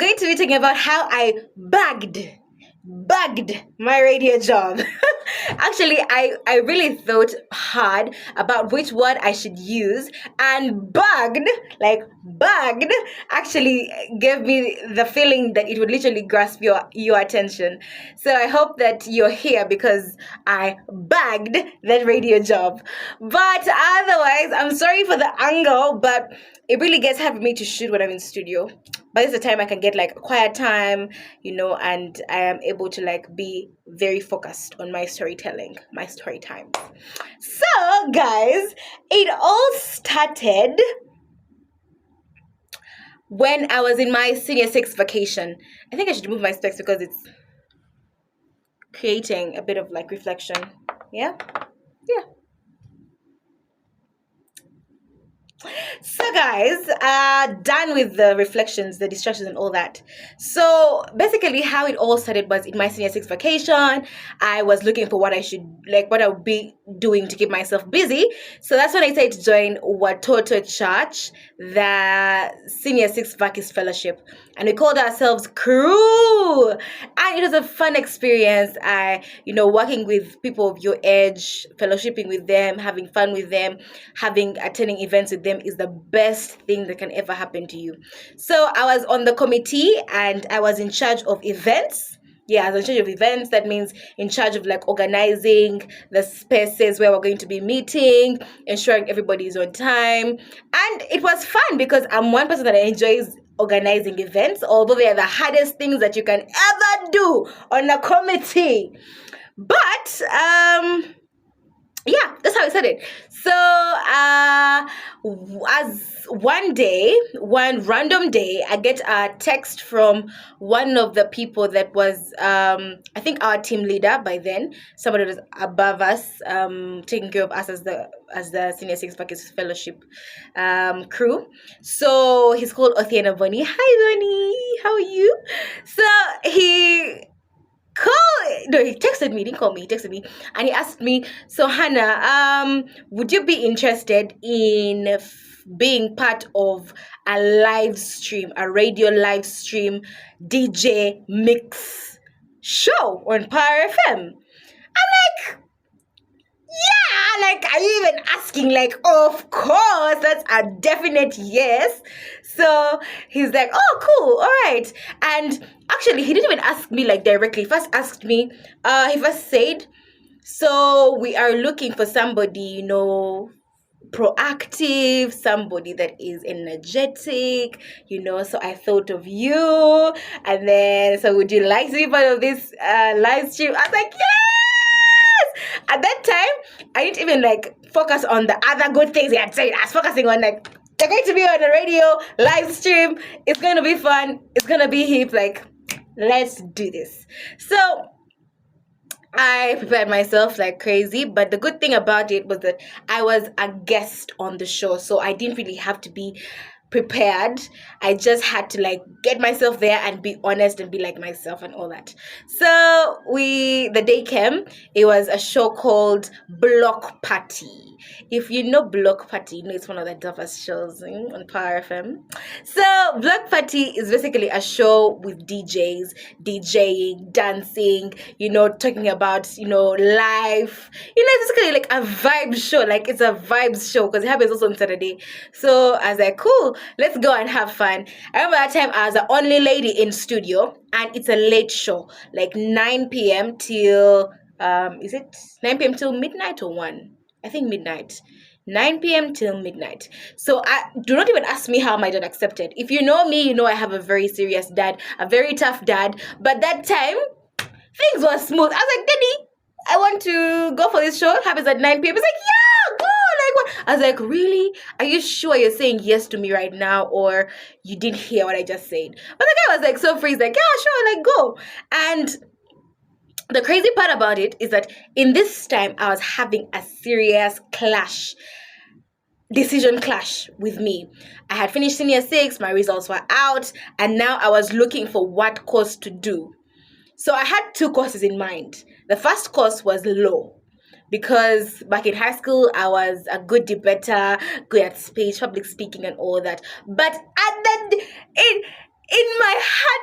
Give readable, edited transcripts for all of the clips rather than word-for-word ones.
going to be talking about how I bagged my radio job. Actually, I really thought hard about which word I should use, and bagged actually gave me the feeling that it would literally grasp your attention. So I hope that you're here because I bagged that radio job. But otherwise, I'm sorry for the angle, but it really gets hard for me to shoot when I'm in studio. But it's the time I can get like a quiet time, and I am able to like be very focused on my storytelling, my story times. So guys, it all started when I was in my senior 6 vacation. I think I should remove my specs because it's creating a bit of like reflection. Yeah. So guys, done with the reflections, the distractions and all that. So basically how it all started was in my senior 6 vacation. I was looking for what I would be doing to keep myself busy. So that's when I decided to join Watoto Church, the senior 6 Vakis fellowship. And we called ourselves Crew. And it was a fun experience. Working with people of your age, fellowshipping with them, having fun with them, attending events with them is the best thing that can ever happen to you. So I was on the committee and I was in charge of events. Yeah, I was in charge of events. That means in charge of like organizing the spaces where we're going to be meeting, ensuring everybody is on time. And it was fun because I'm one person that enjoys organizing events, although they are the hardest things that you can ever do on a committee. But yeah, that's how I said it. So as one random day, I get a text from one of the people that was I think our team leader by then, somebody that was above us, taking care of us as the senior 6 Pakis fellowship crew. So he's called Othiena Bonnie. Hi Bonnie, how are you? So he texted me, didn't call me, he texted me, and he asked me, so Hannah, would you be interested in being part of a radio live stream DJ mix show on Power FM? I'm like, yeah, like, are you even asking? Like, of course, that's a definite yes. So he's like, oh, cool, all right. And actually, he didn't even ask me like directly. He first asked me, he first said, so we are looking for somebody, proactive, somebody that is energetic, so I thought of you. And then, so would you like to be part of this live stream? I was like, yes! At that time, I didn't even like focus on the other good things he had said. I was focusing on like, they're going to be on the radio, live stream. It's going to be fun. It's going to be hip. Like, let's do this. So I prepared myself like crazy, but the good thing about it was that I was a guest on the show, so I didn't really have to be prepared. I just had to like get myself there and be honest and be like myself and all that. So the day came. It was a show called Block Party. If you know Block Party, it's one of the toughest shows on Power FM. So Block Party is basically a show with DJs, DJing, dancing, talking about, life. It's basically like a vibe show. Like, it's a vibes show because it happens also on Saturday. So I was like, cool, let's go and have fun. I remember that time I was the only lady in studio, and it's a late show, like 9 p.m. till is it 9 p.m. till midnight or 1? I think midnight. 9 p.m. till midnight. So do not even ask me how my dad accepted. If you know me, I have a very serious dad, a very tough dad. But that time, things were smooth. I was like, Daddy, I want to go for this show. It happens at 9 p.m. He's like, yeah, go. Like, what? I was like, really? Are you sure you're saying yes to me right now, or you didn't hear what I just said? But the guy was like so free. He's like, yeah, sure, like, go. And the crazy part about it is that in this time, I was having a serious decision clash with me. I had finished senior 6, my results were out, and now I was looking for what course to do. So I had 2 courses in mind. The first course was law, because back in high school, I was a good debater, good at speech, public speaking and all that. But in my heart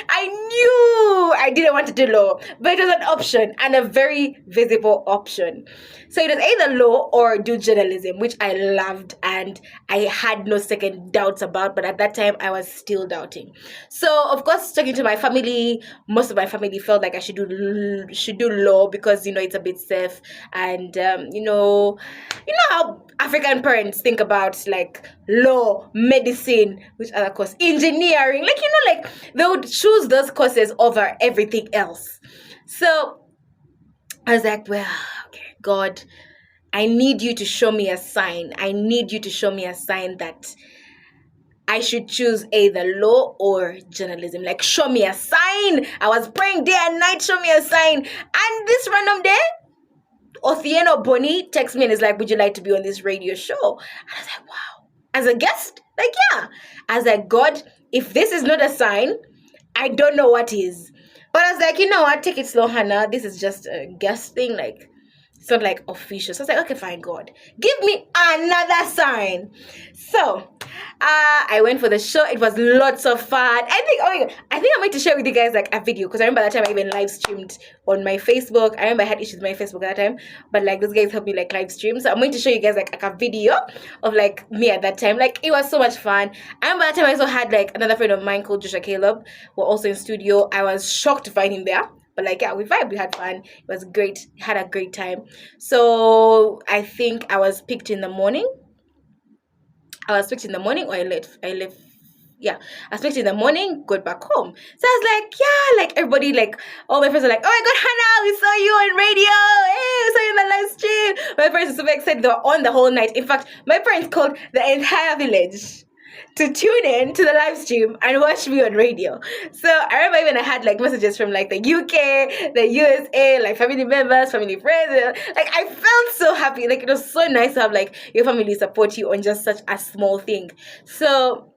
I knew I didn't want to do law, but it was an option and a very visible option. So it was either law or do journalism, which I loved and I had no second doubts about. But at that time, I was still doubting. So of course, talking to my family, most of my family felt like I should do law because it's a bit safe and how African parents think about like law, medicine, which other course, engineering, like they would choose those courses over everything else. So I was like, well, okay, God, I need you to show me a sign. I need you to show me a sign that I should choose either law or journalism. Like, show me a sign. I was praying day and night, show me a sign. And this random day, Othieno Boni texts me and is like, would you like to be on this radio show? And I was like, wow. As a guest? Like, yeah. I was like, God, if this is not a sign, I don't know what is. But I was like, you know what? Take it slow, Hannah. This is just a guest thing. Like, it's not like official. So I was like, okay, fine, God. Give me another sign. So I went for the show. It was lots of fun. I think I'm going to share with you guys like a video because I remember that time I even live streamed on my Facebook. I remember I had issues with my Facebook at that time, but like those guys helped me like live stream. So I'm going to show you guys like a video of like me at that time. Like it was so much fun. I remember that time I also had like another friend of mine called Joshua Caleb. We're also in studio. I was shocked to find him there. But like, yeah, we vibed, we had fun. It was great. Had a great time. So I think I was picked in the morning. Or I left. Yeah, I was picked in the morning, got back home. So I was like, yeah, like everybody, like all my friends are like, oh my God, Hannah, we saw you on radio. Hey, we saw you in the live stream. My parents were super excited. They were on the whole night. In fact, my parents called the entire village to tune in to the live stream and watch me on radio. So I remember even I had like messages from like the UK, the USA, like family members, family friends. Like I felt so happy. Like it was so nice to have like your family support you on just such a small thing. So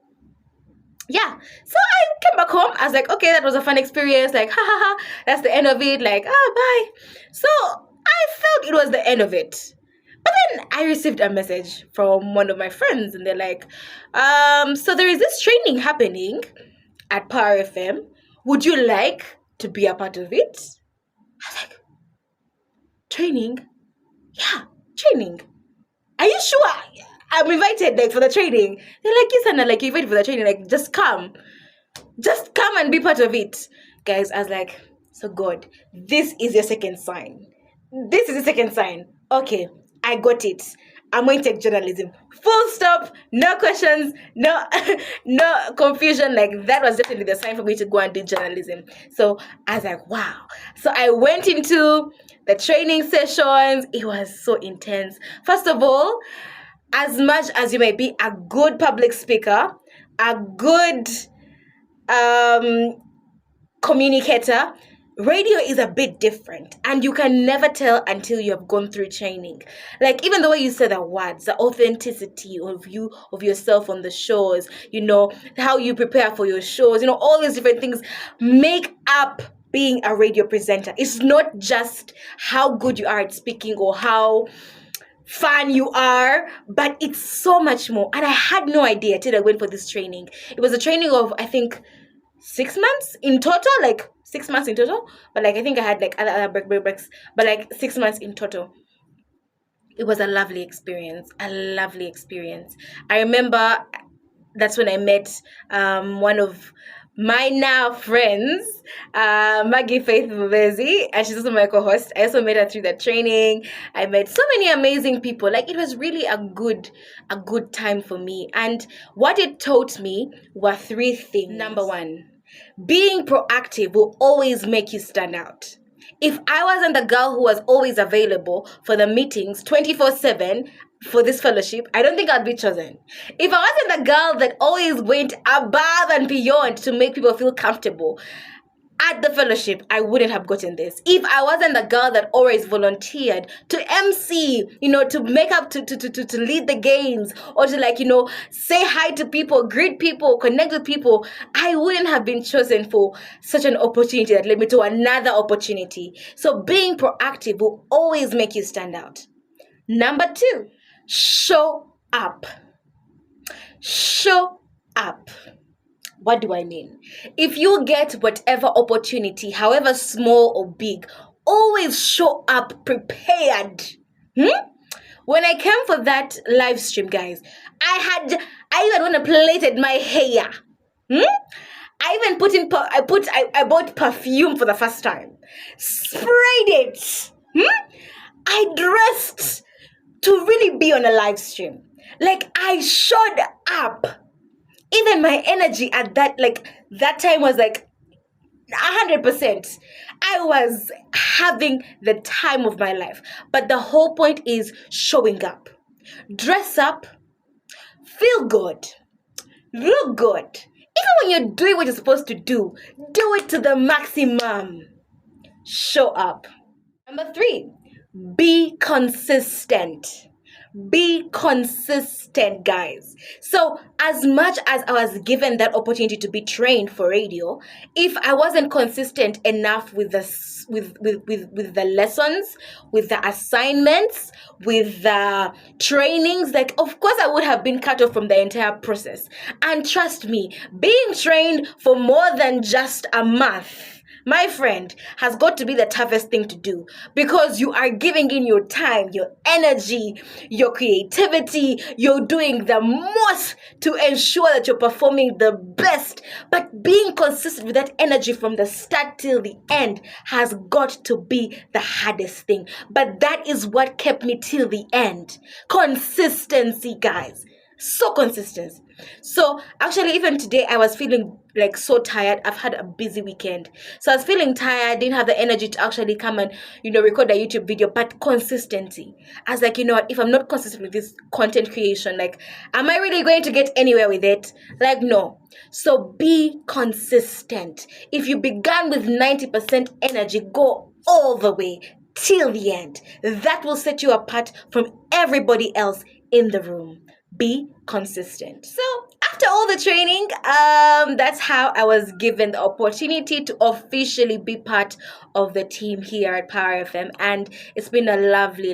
yeah, so I came back home. I was like, okay, that was a fun experience. Like, ha ha ha, that's the end of it. Like, bye. So I felt it was the end of it. But then I received a message from one of my friends and they're like, so there is this training happening at Power FM. Would you like to be a part of it? I was like, training? Yeah, training. Are you sure? I'm invited like for the training. They're like, yes, Anna, like you're invited for the training. Like, just come and be part of it. Guys, I was like, so God, this is your second sign. This is the second sign. Okay, I got it. I'm going to take journalism. Full stop. No questions. No confusion. Like that was definitely the sign for me to go and do journalism. So I was like, wow. So I went into the training sessions. It was so intense. First of all, as much as you may be a good public speaker, a good communicator, radio is a bit different and you can never tell until you have gone through training. Like even the way you say the words, the authenticity of you, of yourself on the shows, how you prepare for your shows, all these different things make up being a radio presenter. It's not just how good you are at speaking or how fun you are, but it's so much more. And I had no idea till I went for this training. It was a training of, I think, 6 months in total, like 6 months in total. But like I think I had like other breaks, but like 6 months in total. It was a lovely experience. I remember that's when I met one of my now friends, Maggie Faith Mubezi, and she's also my co-host. I also met her through that training. I met so many amazing people. Like it was really a good time for me. And what it taught me were 3 things. Number 1, being proactive will always make you stand out. If I wasn't the girl who was always available for the meetings 24/7 for this fellowship, I don't think I'd be chosen. If I wasn't the girl that always went above and beyond to make people feel comfortable at the fellowship, I wouldn't have gotten this. If I wasn't the girl that always volunteered to MC, to make up, to lead the games, or to say hi to people, greet people, connect with people, I wouldn't have been chosen for such an opportunity that led me to another opportunity. So being proactive will always make you stand out. Number 2, show up. Show up. What do I mean? if you get whatever opportunity, however small or big, always show up prepared. When I came for that live stream, guys, I even went and plaited my hair. I even I bought perfume for the first time. Sprayed it. I dressed to really be on a live stream. Like, I showed up. Even my energy at that time was like 100%. I was having the time of my life. But the whole point is showing up. Dress up. Feel good. Look good. Even when you're doing what you're supposed to do it to the maximum. Show up. Number 3, be consistent. Be consistent, guys. So as much as I was given that opportunity to be trained for radio, if I wasn't consistent enough with the lessons, with the assignments, with the trainings, like, of course I would have been cut off from the entire process. And trust me, being trained for more than just a month, my friend, has got to be the toughest thing to do, because you are giving in your time, your energy, your creativity. You're doing the most to ensure that you're performing the best. But being consistent with that energy from the start till the end has got to be the hardest thing. But that is what kept me till the end. Consistency, guys. So consistent. So actually, even today, I was feeling like so tired. I've had a busy weekend, so I was feeling tired. Didn't have the energy to actually come and record a YouTube video. But consistency, I was like, what, if I'm not consistent with this content creation, like, am I really going to get anywhere with it? Like, no. So be consistent. If you began with 90% energy, go all the way till the end. That will set you apart from everybody else in the room. Be consistent. So after all the training, that's how I was given the opportunity to officially be part of the team here at Power FM, and it's been a lovely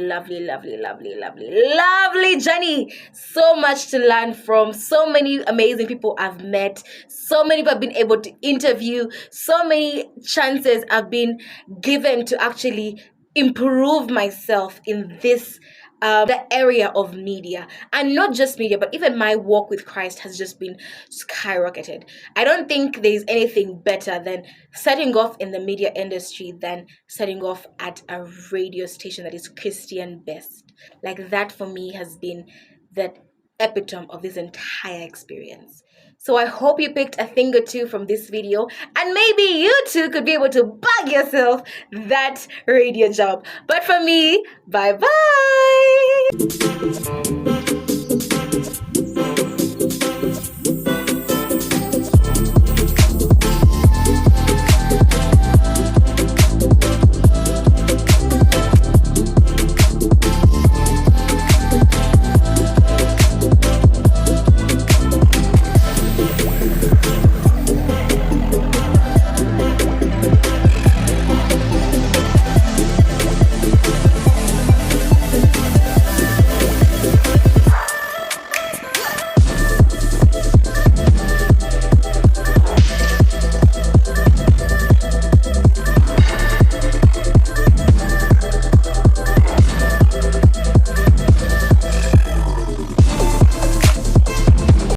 journey. So much to learn from, so many amazing people I've met, so many people I've been able to interview, so many chances I've been given to actually improve myself in this the area of media. And not just media, but even my walk with Christ has just been skyrocketed. I don't think there's anything better than starting off in the media industry than starting off at a radio station that is Christian based. Like, that for me has been the epitome of this entire experience. So I hope you picked a thing or two from this video, and maybe you too could be able to bag yourself that radio job. But for me, bye bye.